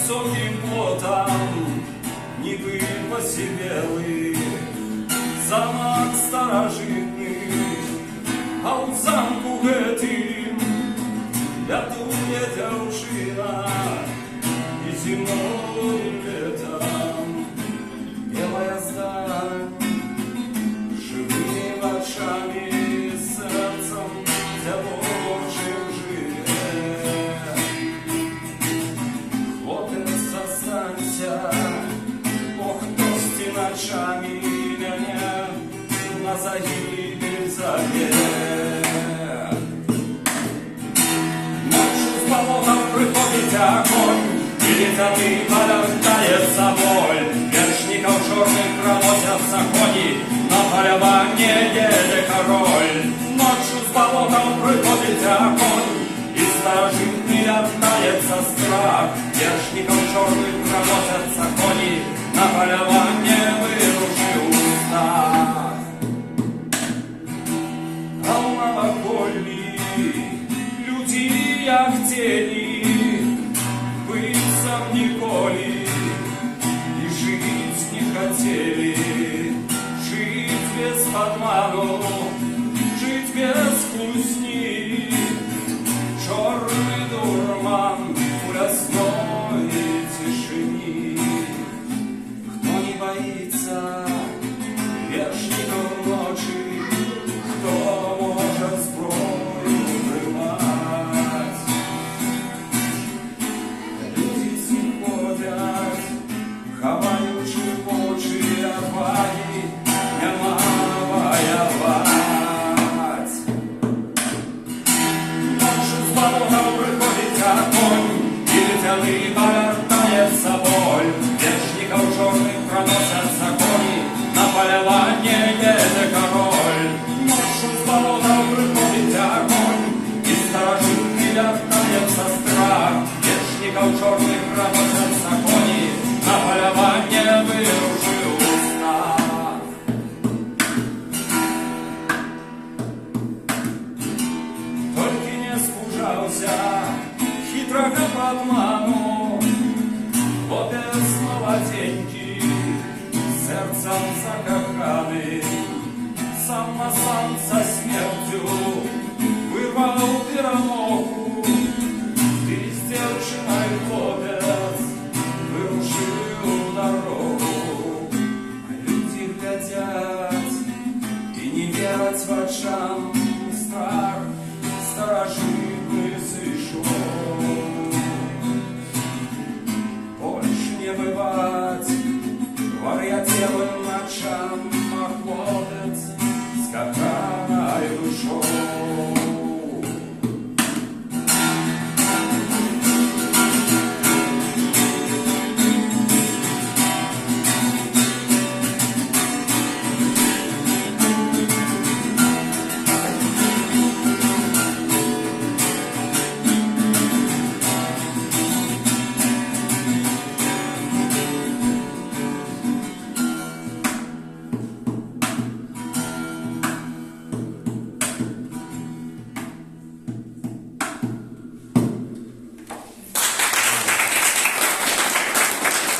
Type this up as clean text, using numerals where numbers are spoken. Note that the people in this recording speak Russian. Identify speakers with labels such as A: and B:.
A: высоким плотом Нивы посивелы, замок старожитный, а у замку гэтым лятуе дзяўчына, и зимой, и летом белая сталь, живыми очами, сердцем дзявочым живе. Хлопец, останься, ох, гости ночами меня на загибель заве. Ночью с болотом приходит огонь, и летами порождается боль. Вершников черных проносятся кони, на полювание едет король. Ночью с болотом приходит огонь, и старожитный рождается страх. Вершников черных проносятся кони, на полювание вырушил устах. А у новокольни люди як тени, быть сам николи, и жить не хотели. Жить без подману, жить без кусни, черный дурман в лесной тишине. Кто не боится вершников ночи, кто может зброю вырвать? Люди ходят, ховаючи в очі отваги, нема воевать. Ночью с болотом приходит огонь, и летяный порождается боль. Вершников черных проносятся кони, на полювание едет король. Ночью с болотом приходит огонь, и старожитный рождается страх. Вершников черных проносятся кони, на полювание вырушил устав. Только не спужался хитрого подману, хлопец молоденький, сердцем закоханный, сам на сам со смертью вырвал перелом.